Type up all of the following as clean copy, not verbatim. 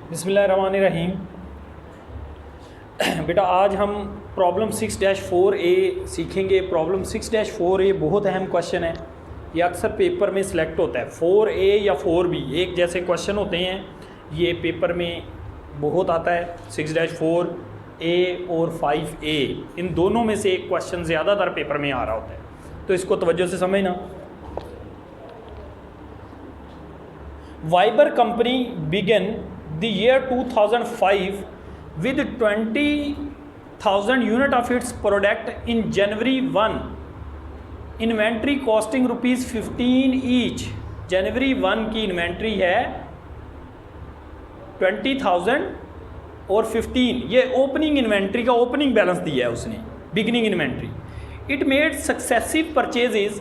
बिस्मिल्लाहिर्रहमानिर्रहीम। बेटा आज हम प्रॉब्लम 6-4A सीखेंगे। प्रॉब्लम 6-4A बहुत अहम क्वेश्चन है, ये अक्सर पेपर में सिलेक्ट होता है। 4A या 4B एक जैसे क्वेश्चन होते हैं, ये पेपर में बहुत आता है। 6-4A और 5A इन दोनों में से एक क्वेश्चन ज़्यादातर पेपर में आ रहा होता है, तो इसको तवज्जो से समझना। Viber company began the year 2005 with 20,000 unit of its product in January 1, inventory costing ₹15 each। जनवरी 1 की इन्वेंट्री है 20,000 और 15, ये ओपनिंग इन्वेंट्री का ओपनिंग बैलेंस दिया है उसने, beginning inventory. It made successive purchases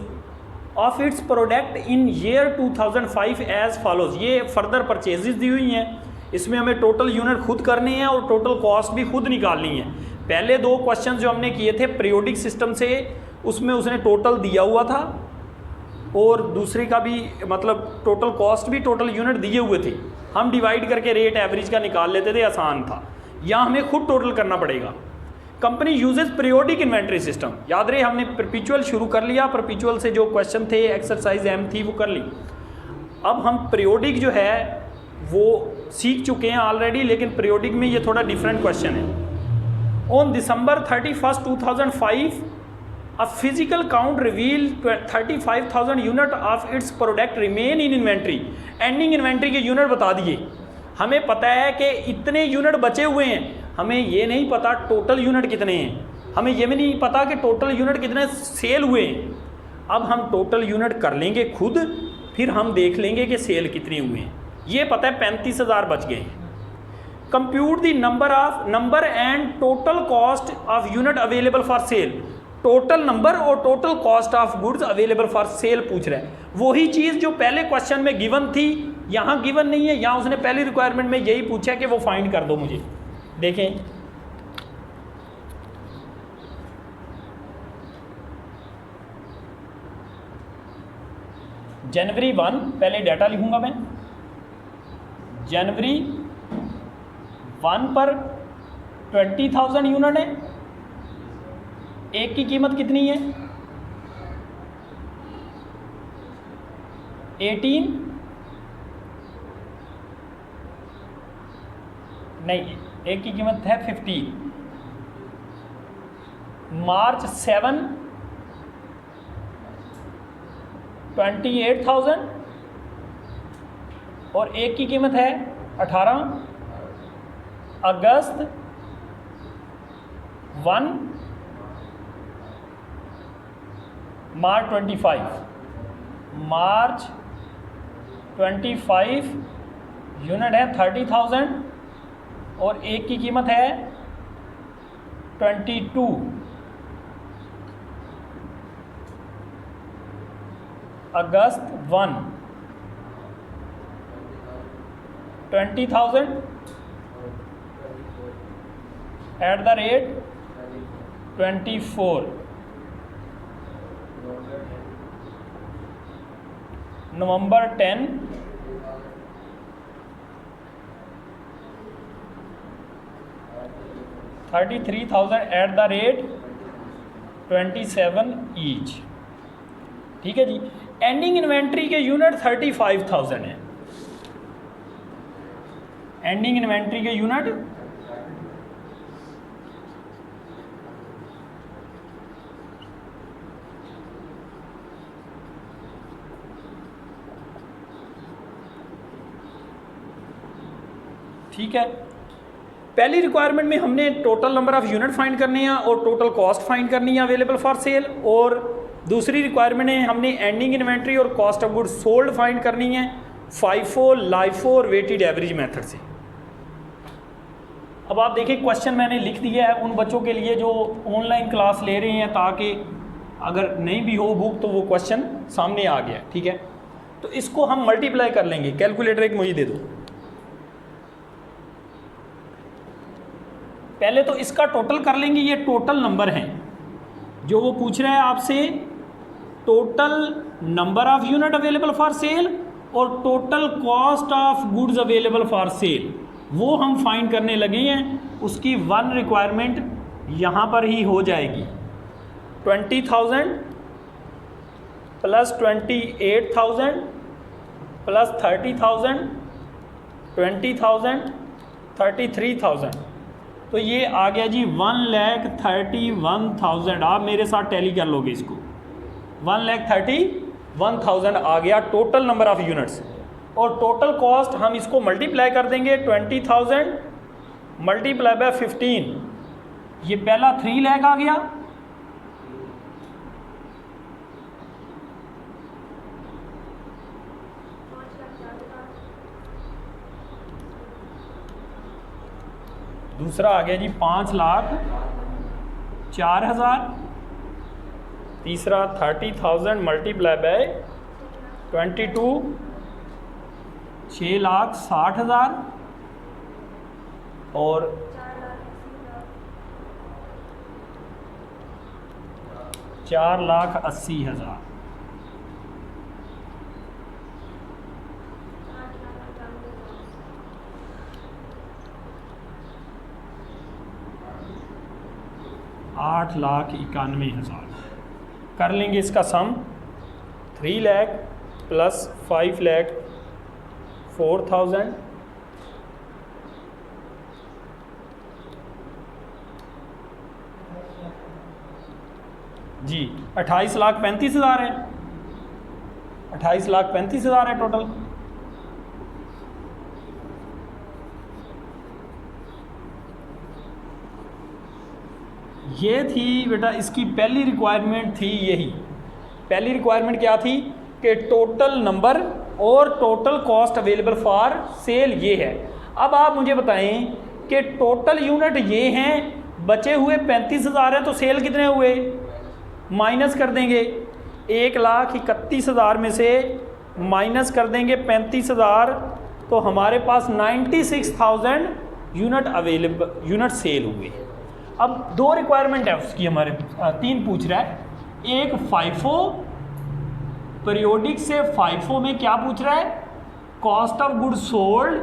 of its product in year 2005 as follows. ये फर्दर परचेजेज दी हुई हैं, इसमें हमें टोटल यूनिट खुद करने हैं और टोटल कॉस्ट भी खुद निकालनी है। पहले दो क्वेश्चन जो हमने किए थे पीरियोडिक सिस्टम से, उसमें उसने टोटल दिया हुआ था और दूसरे का भी मतलब टोटल कॉस्ट भी टोटल यूनिट दिए हुए थे। हम डिवाइड करके रेट एवरेज का निकाल लेते थे, आसान था। यहाँ हमें खुद टोटल करना पड़ेगा। Company uses periodic inventory system. याद रहे हमने परपेचुअल शुरू कर लिया, परपेचुअल से जो क्वेश्चन थे एक्सरसाइज M थी वो कर ली। अब हम पीरियोडिक जो है वो सीख चुके हैं ऑलरेडी, लेकिन पीरियोडिक में ये थोड़ा डिफरेंट क्वेश्चन है। On December 31, 2005 a physical count reveal 35,000 unit of its product remain in inventory. Ending inventory के यूनिट बता दिए। हमें पता है कि इतने यूनिट बचे हुए हैं, हमें ये नहीं पता टोटल यूनिट कितने हैं, हमें ये भी नहीं पता कि टोटल यूनिट कितने सेल हुए हैं। अब हम टोटल यूनिट कर लेंगे खुद, फिर हम देख लेंगे कि सेल कितने हुए हैं। ये पता है 35,000 बच गए हैं। Compute the number and total cost of unit available for sale. Total number और total cost of goods available for sale पूछ रहा है। वही चीज़ जो पहले क्वेश्चन में गिवन थी, यहाँ गिवन नहीं है। यहाँ उसने पहली रिक्वायरमेंट में यही पूछा कि वो फाइंड कर दो मुझे। देखें जनवरी 1, पहले डाटा लिखूंगा मैं। जनवरी 1 पर 20,000 यूनिट है। एक की कीमत कितनी है 18 नहीं, एक की कीमत है 15। मार्च 7 28,000 और एक की कीमत है 18। अगस्त 1 मार्च 25 यूनिट है 30,000 और एक की कीमत है 22। अगस्त 1 20,000 at the rate 24। November 10 33,000 at the rate 27 each. ठीक है जी। एंडिंग इन्वेंट्री के यूनिट 35,000 है। एंडिंग इन्वेंट्री के यूनिट ठीक है। पहली रिक्वायरमेंट में हमने total number of unit find करने हैं और टोटल कॉस्ट फाइंड करनी है अवेलेबल फॉर सेल, और दूसरी रिक्वायरमेंट में हमने एंडिंग इन्वेंट्री और cost of goods sold find करनी है FIFO, LIFO और वेटेड एवरेज मेथड से। अब आप देखिए क्वेश्चन मैंने लिख दिया है उन बच्चों के लिए जो ऑनलाइन क्लास ले रहे हैं, ताकि अगर नहीं भी हो बुक तो वो क्वेश्चन सामने आ गया। ठीक है, तो इसको हम मल्टीप्लाई कर लेंगे। कैलकुलेटर एक मुझे दे दो। पहले तो इसका टोटल कर लेंगे। ये टोटल नंबर हैं जो वो पूछ रहा है आपसे, total number of unit available for sale और total cost of goods available for sale. वो हम फाइंड करने लगे हैं, उसकी वन रिक्वायरमेंट यहाँ पर ही हो जाएगी। 20,000 प्लस 28,000 प्लस 30,000 20,000 33,000, तो ये आ गया जी 1,31,000। आप मेरे साथ टैली कर लोगे इसको, 1,31,000 आ गया टोटल नंबर ऑफ यूनिट्स। और टोटल कॉस्ट हम इसको मल्टीप्लाई कर देंगे, 20,000 मल्टीप्लाई बाय 15, ये पहला 3 लाख आ गया, दूसरा आ गया जी 5,04,000, तीसरा 30,000 मल्टीप्लाई बाय 22 6,60,000 और 4,80,000। $8,91,000 कर लेंगे इसका सम। 3 लाख प्लस 5,04,000 जी 28,35,000 है, 28,35,000 है टोटल। ये थी बेटा इसकी पहली रिक्वायरमेंट थी, यही पहली रिक्वायरमेंट क्या थी कि टोटल नंबर और total cost available for cell ये है। अब आप मुझे बताएं कि टोटल यूनिट ये हैं, बचे हुए 35,000 हैं, तो सेल कितने हुए माइनस कर देंगे, 1,31,000 में से माइनस कर देंगे 35,000, तो हमारे पास 96,000 यूनिट अवेलेबल यूनिट सेल हुए। अब 2 रिक्वायरमेंट है उसकी, हमारे 3 पूछ रहा है। एक फाइफो पीरियोडिक से फाइफो में क्या पूछ रहा है, कॉस्ट ऑफ गुड सोल्ड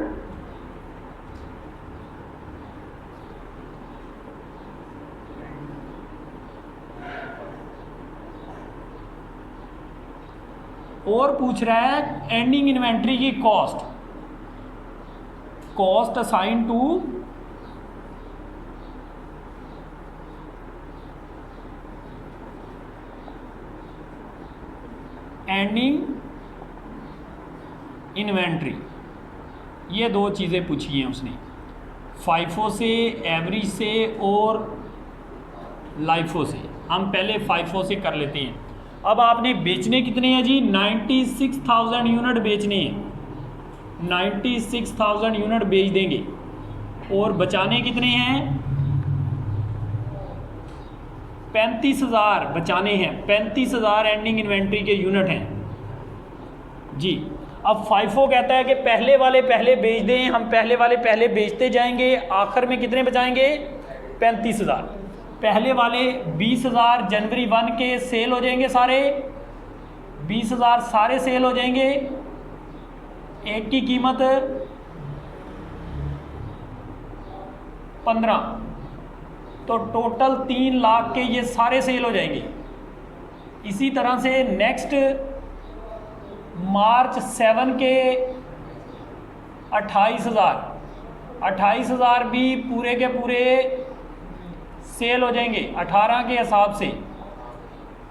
और पूछ रहा है एंडिंग इन्वेंट्री की cost assign to ending inventory. ये 2 चीज़ें पूछी हैं उसने, फाइफो से, एवरेज से और लाइफो से। हम पहले फाइफो से कर लेते हैं। अब आपने बेचने कितने हैं जी, 96,000 यूनिट बेचने हैं, 96,000 यूनिट बेच देंगे। और बचाने कितने हैं, 35,000 बचाने हैं, 35,000 एंडिंग इन्वेंट्री के यूनिट हैं जी। अब फाइफो कहता है कि पहले वाले पहले बेच दें, हम पहले वाले पहले बेचते जाएंगे, आखिर में कितने बचाएंगे, 35,000। पहले वाले 20,000 जनवरी 1 के सेल हो जाएंगे, सारे 20,000 सारे सेल हो जाएंगे, एक की कीमत 15, तो टोटल 3 लाख के ये सारे सेल हो जाएंगे। इसी तरह से नेक्स्ट मार्च 7 के 28,000 भी पूरे के पूरे सेल हो जाएंगे 18 के हिसाब से।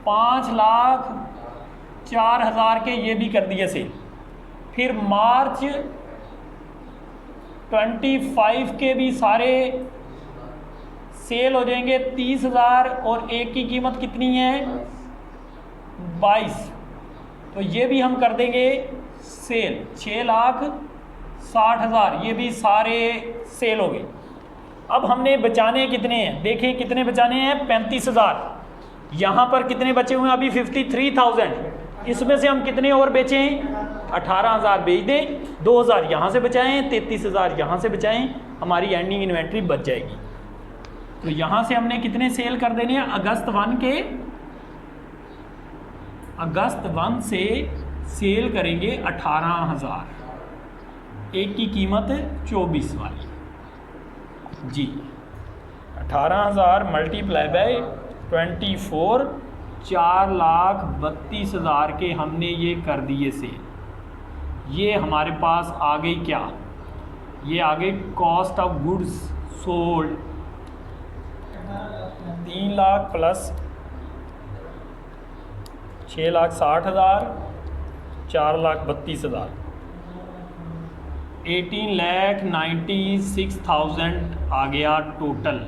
5,04,000 के ये भी कर दिए सेल। फिर मार्च 25 के भी सारे सेल हो जाएंगे 30,000 और एक की कीमत कितनी है 22, तो ये भी हम कर देंगे सेल 6,60,000, ये भी सारे सेल हो गए। अब हमने बचाने कितने हैं, देखें कितने बचाने हैं 35,000, यहाँ पर कितने बचे हुए हैं अभी 53,000, इसमें से हम कितने और बेचें 18,000 बेच दें, 2,000 यहाँ से बचाएं, 33,000 यहाँ से बचाएं, हमारी एंडिंग इन्वेंट्री बच जाएगी। तो यहाँ से हमने कितने सेल कर देने हैं, अगस्त 1 से सेल करेंगे 18,000, एक की कीमत 24 वाली जी। 18,000 मल्टीप्लाई बाय 24, 4,32,000 के हमने ये कर दिए से। ये हमारे पास आ गई क्या, ये आ गई cost of goods sold. 3 lakh plus 6,60,000, 4,32,000, 18,96,000 आ गया टोटल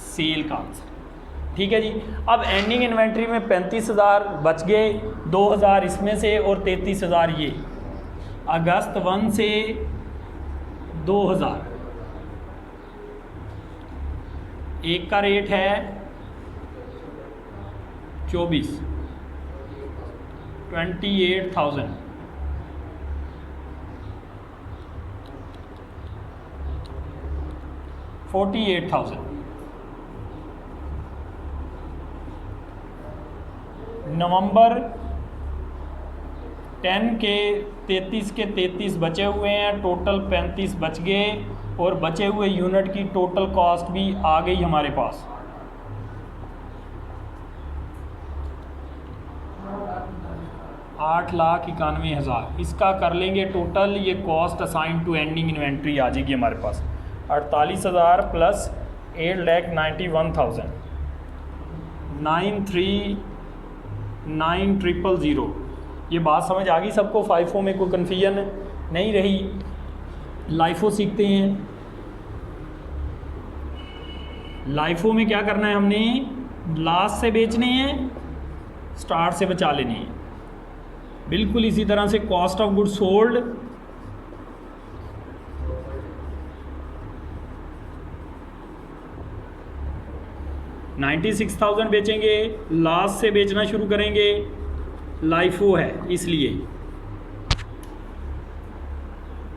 सेल का आंसर। ठीक है जी। अब एंडिंग इन्वेंट्री में 35,000 बच गए, 2,000 इसमें से और 33,000 ये। अगस्त 1 से 2,000, एक का रेट है 24, 28,000, 48,000। नवंबर 10 के 33 के 33 बचे हुए हैं, टोटल 35 बच गए और बचे हुए यूनिट की टोटल कॉस्ट भी आ गई हमारे पास। $8,91,000 इसका कर लेंगे टोटल। ये cost assign to ending inventory आ जाएगी हमारे पास। 48,000 प्लस 8,91,000, 9,39,000। ये बात समझ आ गई सबको? फाइफो में कोई कन्फ्यूजन नहीं रही? लाइफो सीखते हैं। लाइफो में क्या करना है, हमने लास्ट से बेचने हैं, स्टार्ट से बचा लेनी है। बिल्कुल इसी तरह से कॉस्ट ऑफ गुड्स सोल्ड, $96,000 बेचेंगे, लास्ट से बेचना शुरू करेंगे। लाइफो है इसलिए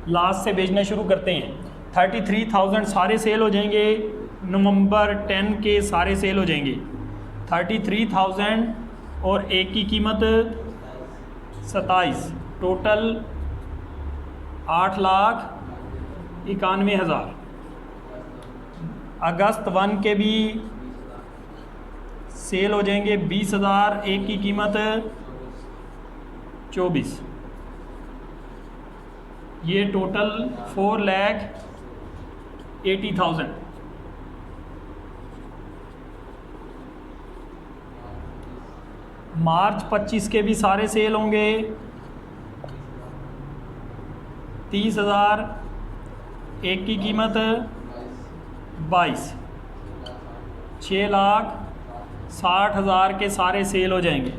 लास्ट से बेचना शुरू करते हैं। 33,000 सारे सेल हो जाएंगे, नवंबर 10 के सारे सेल हो जाएंगे। 33,000 और एक की कीमत 27, टोटल 8,91,000। अगस्त 1 के भी सेल हो जाएंगे 20,000, एक की कीमत 24। ये टोटल 4,80,000। मार्च 25 के भी सारे सेल होंगे, 30,000, एक की कीमत 22, 6,60,000 के सारे सेल हो जाएंगे।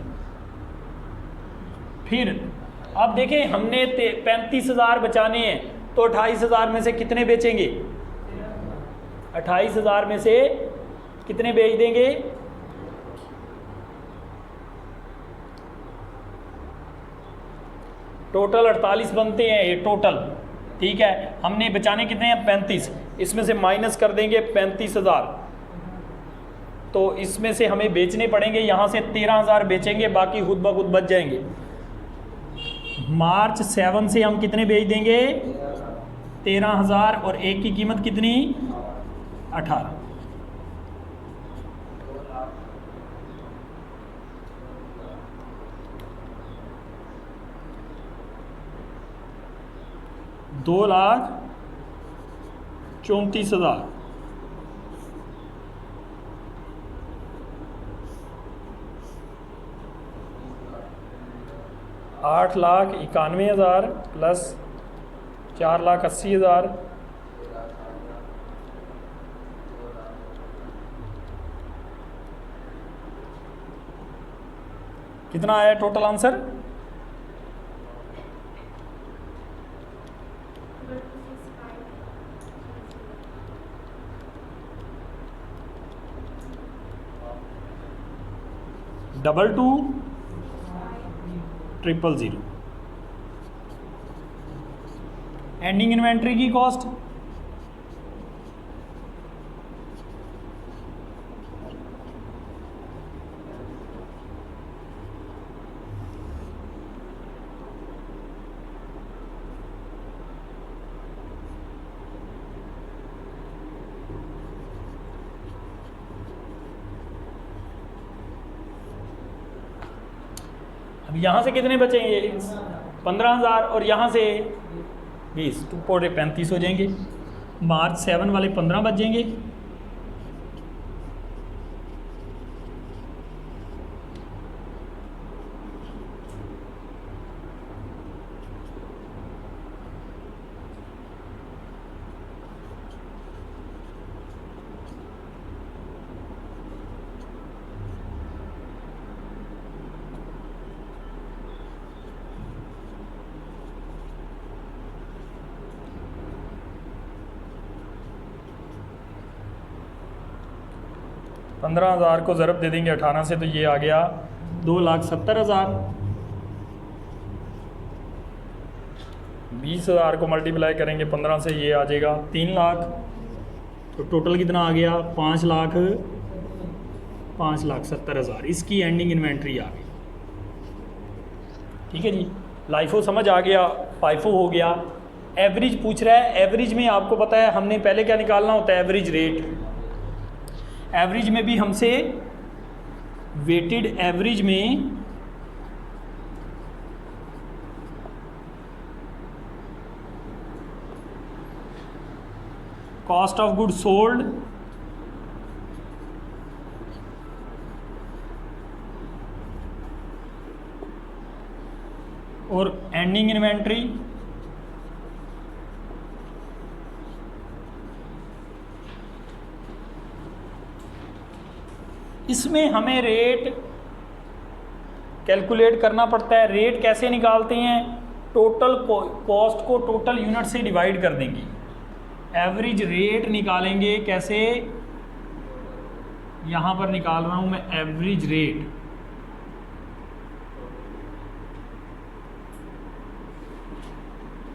फिर अब देखें, हमने 35,000 बचाने हैं, तो 28,000 में से कितने बेचेंगे? 28,000 में से कितने बेच देंगे? टोटल 48 बनते हैं ये टोटल। ठीक है, हमने बचाने कितने हैं? 35। इसमें से माइनस कर देंगे 35,000, तो इसमें से हमें बेचने पड़ेंगे। यहाँ से 13,000 बेचेंगे, बाकी खुद ब खुद बच जाएंगे। मार्च 7 से हम कितने बेच देंगे? 13,000 और एक की कीमत कितनी? 18। $2,34,000। $8,91,000 प्लस 4,80,000, कितना आया total answer? Double 2,000,000। Ending inventory की कॉस्ट यहाँ से कितने बचेंगे 15,000 और यहाँ से 20, 2 पोटे 35 हो जाएंगे। मार्च 7 वाले 15 बच जाएंगे। पंद्रह 15,000 को ज़रब दे देंगे 18 से, तो ये आ गया 2,70,000। 20,000 को मल्टीप्लाई करेंगे 15 से, ये आ जाएगा 3 लाख। तो टोटल कितना आ गया 5,70,000। इसकी एंडिंग इन्वेंट्री आ गई। ठीक है जी, लाइफो समझ आ गया, फाइफो हो गया। एवरेज पूछ रहा है। एवरेज में आपको पता है हमने पहले क्या निकालना होता है, एवरेज रेट। एवरेज में भी हमसे वेटेड एवरेज में कॉस्ट ऑफ गुड सोल्ड और एंडिंग इन्वेंट्री इसमें हमें रेट कैलकुलेट करना पड़ता है। रेट कैसे निकालते हैं, टोटल कॉस्ट को टोटल यूनिट से डिवाइड कर देंगे। एवरेज रेट निकालेंगे कैसे, यहाँ पर निकाल रहा हूँ मैं एवरेज रेट।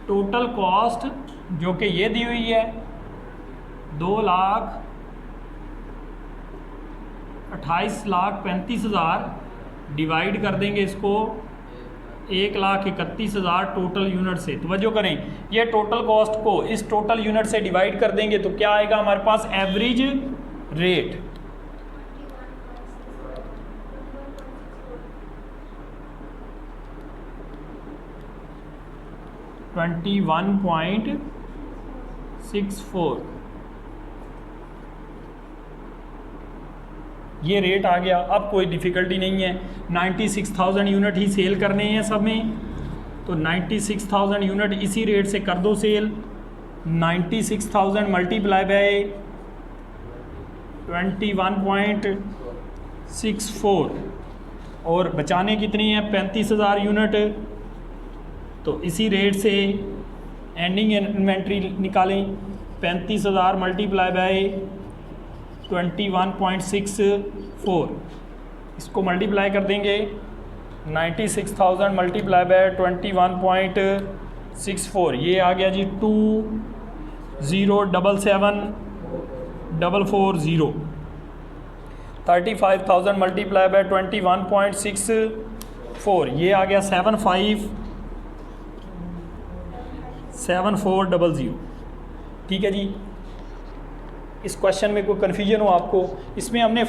टोटल कॉस्ट जो कि ये दी हुई है 2,28,35,000 डिवाइड कर देंगे इसको 1,31,000 टोटल यूनिट से। तवज्जो करें, ये टोटल कॉस्ट को इस टोटल यूनिट से डिवाइड कर देंगे तो क्या आएगा हमारे पास एवरेज रेट। $21.64 ये रेट आ गया। अब कोई डिफ़िकल्टी नहीं है, 96,000 यूनिट ही सेल करने हैं सब में, तो 96,000 यूनिट इसी रेट से कर दो सेल। 96,000 मल्टीप्लाई बाय 21.64 और बचाने कितनी है 35,000 यूनिट। तो इसी रेट से एंडिंग इन्वेंट्री निकालें। 35,000 मल्टीप्लाई बाय 21.64, इसको मल्टीप्लाई कर देंगे। 96,000 मल्टीप्लाई बाय 21.64, ये आ गया जी 2077,440। 35,000 मल्टीप्लाई बाय 21.64, ये आ गया 75,7400। ठीक है जी। इस क्वेश्चन में कोई कन्फ्यूजन हो आपको, इसमें हमने